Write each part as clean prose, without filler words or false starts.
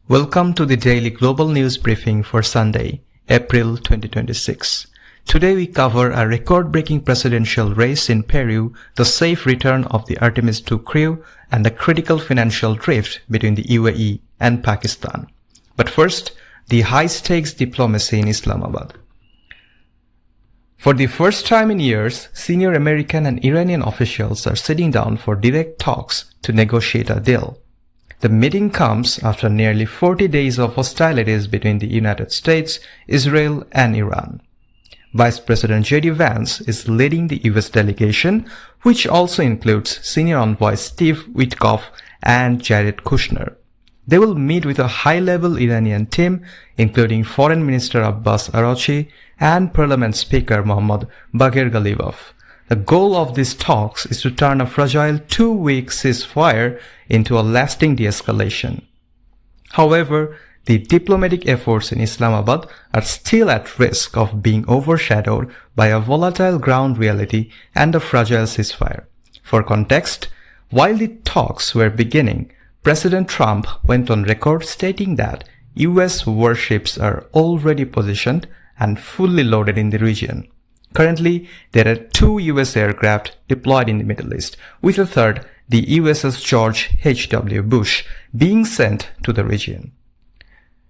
Welcome to the daily global news briefing for Sunday, April 2026. Today we cover a record-breaking presidential race in Peru, the safe return of the Artemis II crew, and the critical financial drift between the UAE and Pakistan. But first, the high-stakes diplomacy in Islamabad. For the first time in years, senior American and Iranian officials are sitting down for direct talks to negotiate a deal. The meeting comes after nearly 40 days of hostilities between the United States, Israel, and Iran. Vice President J.D. Vance is leading the U.S. delegation, which also includes senior envoy Steve Witkoff and Jared Kushner. They will meet with a high-level Iranian team, including Foreign Minister Abbas Araghchi and Parliament Speaker Mohammad Bagher Ghalibaf. The goal of these talks is to turn a fragile 2-week ceasefire into a lasting de-escalation. However, the diplomatic efforts in Islamabad are still at risk of being overshadowed by a volatile ground reality and a fragile ceasefire. For context, while the talks were beginning, President Trump went on record stating that US warships are already positioned and fully loaded in the region. Currently, there are 2 US aircraft deployed in the Middle East, with a third, the USS George H.W. Bush, being sent to the region.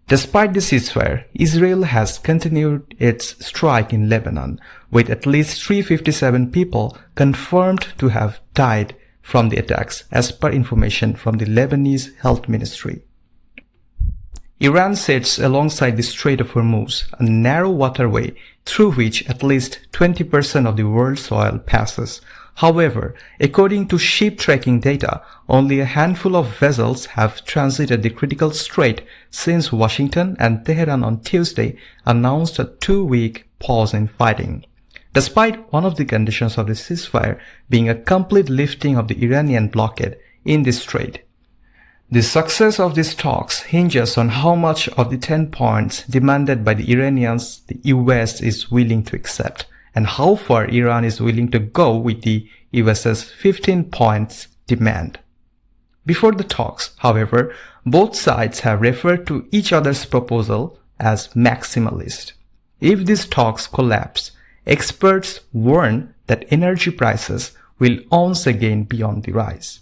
Despite the ceasefire, Israel has continued its strike in Lebanon, with at least 357 people confirmed to have died from the attacks, as per information from the Lebanese Health Ministry. Iran sits alongside the Strait of Hormuz, a narrow waterway through which at least 20% of the world's oil passes. However, according to ship tracking data, only a handful of vessels have transited the critical strait since Washington and Tehran on Tuesday announced a 2-week pause in fighting. Despite one of the conditions of the ceasefire being a complete lifting of the Iranian blockade in the strait, the success of these talks hinges on how much of the 10 points demanded by the Iranians the US is willing to accept, and how far Iran is willing to go with the US's 15 points demand. Before the talks, however, both sides have referred to each other's proposal as maximalist. If these talks collapse, experts warn that energy prices will once again be on the rise.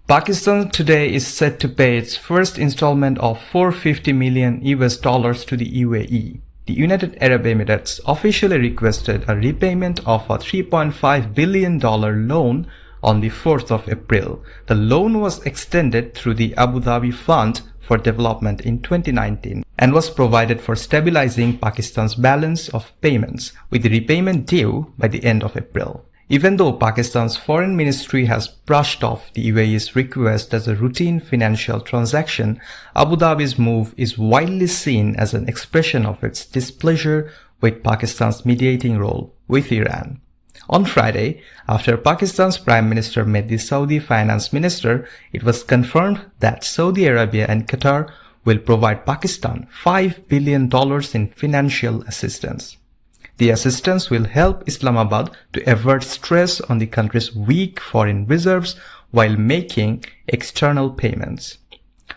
Pakistan today is set to pay its first installment of $450 million to the UAE. The United Arab Emirates officially requested a repayment of a $3.5 billion loan on the 4th of April. The loan was extended through the Abu Dhabi Fund for Development in 2019 and was provided for stabilizing Pakistan's balance of payments, with the repayment due by the end of April. Even though Pakistan's foreign ministry has brushed off the UAE's request as a routine financial transaction, Abu Dhabi's move is widely seen as an expression of its displeasure with Pakistan's mediating role with Iran. On Friday, after Pakistan's Prime Minister met the Saudi Finance Minister, it was confirmed that Saudi Arabia and Qatar will provide Pakistan $5 billion in financial assistance. The assistance will help Islamabad to avert stress on the country's weak foreign reserves while making external payments.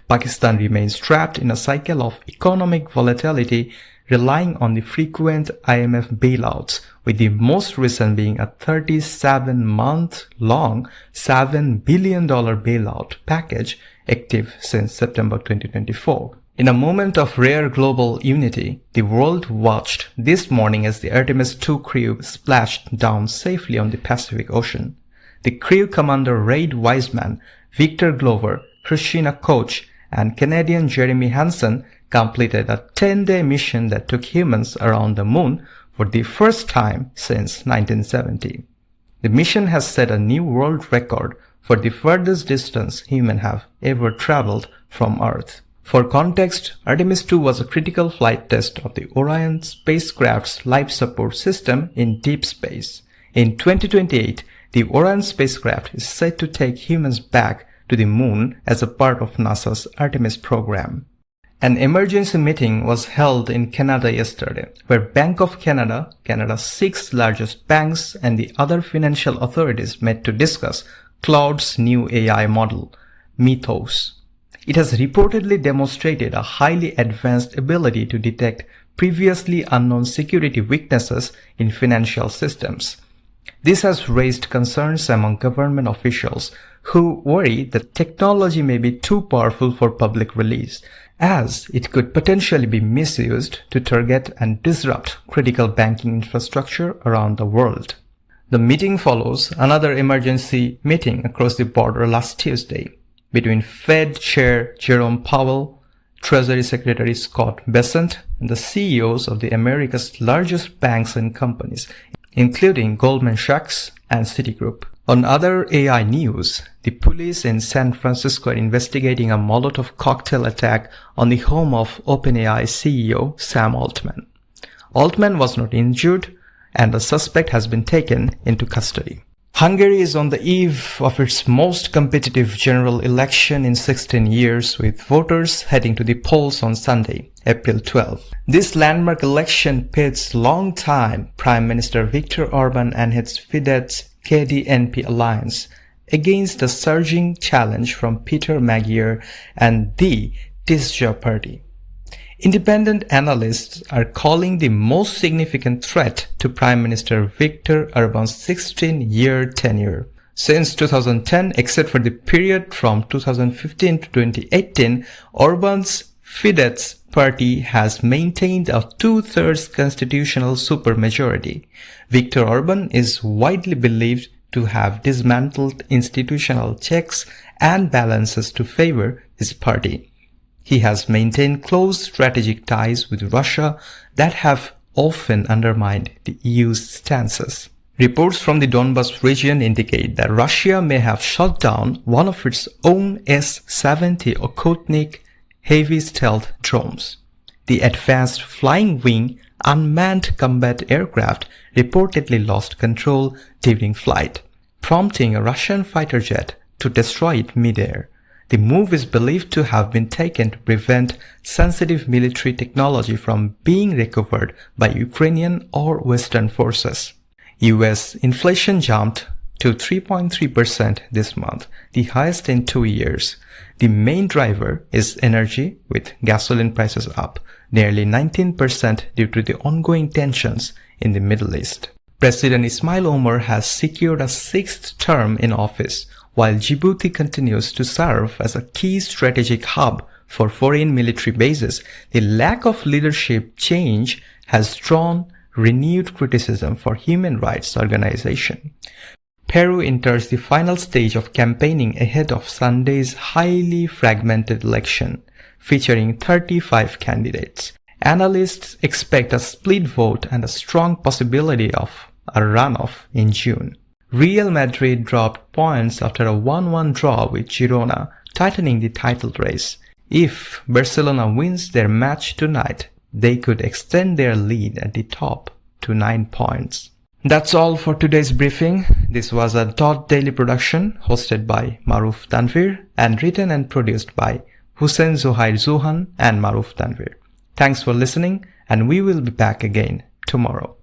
Pakistan remains trapped in a cycle of economic volatility, relying on the frequent IMF bailouts, with the most recent being a 37-month-long $7 billion bailout package active since September 2024. In a moment of rare global unity, the world watched this morning as the Artemis II crew splashed down safely on the Pacific Ocean. The crew commander Reid Wiseman, Victor Glover, Christina Koch, and Canadian Jeremy Hansen completed a 10-day mission that took humans around the moon for the first time since 1970. The mission has set a new world record for the furthest distance humans have ever traveled from Earth. For context, Artemis II was a critical flight test of the Orion spacecraft's life support system in deep space. In 2028, the Orion spacecraft is set to take humans back to the moon as a part of NASA's Artemis program. An emergency meeting was held in Canada yesterday, where Bank of Canada, Canada's 6th largest banks, and the other financial authorities met to discuss Cloud's new AI model, Mythos. It has reportedly demonstrated a highly advanced ability to detect previously unknown security weaknesses in financial systems. This has raised concerns among government officials who worry that technology may be too powerful for public release, as it could potentially be misused to target and disrupt critical banking infrastructure around the world. The meeting follows another emergency meeting across the border last Tuesday between Fed Chair Jerome Powell, Treasury Secretary Scott Bessent, and the CEOs of the America's largest banks and companies, including Goldman Sachs and Citigroup. On other AI news, the police in San Francisco are investigating a Molotov cocktail attack on the home of OpenAI CEO Sam Altman. Altman was not injured, and the suspect has been taken into custody. Hungary is on the eve of its most competitive general election in 16 years, with voters heading to the polls on Sunday, April 12. This landmark election pits long-time Prime Minister Viktor Orban and his Fidesz KDNP alliance against a surging challenge from Peter Magyar and the Tisza party. Independent analysts are calling the most significant threat to Prime Minister Viktor Orban's 16-year tenure. Since 2010, except for the period from 2015 to 2018, Orban's Fidesz party has maintained a two-thirds constitutional supermajority. Viktor Orban is widely believed to have dismantled institutional checks and balances to favor his party. He has maintained close strategic ties with Russia that have often undermined the EU's stances. Reports from the Donbas region indicate that Russia may have shot down one of its own S-70 Okhotnik heavy stealth drones. The advanced flying wing unmanned combat aircraft reportedly lost control during flight, prompting a Russian fighter jet to destroy it mid-air. The move is believed to have been taken to prevent sensitive military technology from being recovered by Ukrainian or Western forces. US inflation jumped to 3.3% this month, the highest in 2 years. The main driver is energy, with gasoline prices up nearly 19% due to the ongoing tensions in the Middle East. President Ismail Omar has secured a sixth term in office, while Djibouti continues to serve as a key strategic hub for foreign military bases. The lack of leadership change has drawn renewed criticism for human rights organizations. Peru enters the final stage of campaigning ahead of Sunday's highly fragmented election, featuring 35 candidates. Analysts expect a split vote and a strong possibility of a runoff in June. Real Madrid dropped points after a 1-1 draw with Girona, tightening the title race. If Barcelona wins their match tonight, they could extend their lead at the top to 9 points. That's all for today's briefing. This was a Dot Daily production hosted by Maruf Tanvir and written and produced by Hussein Zohair Zuhan and Maruf Tanvir. Thanks for listening, and we will be back again tomorrow.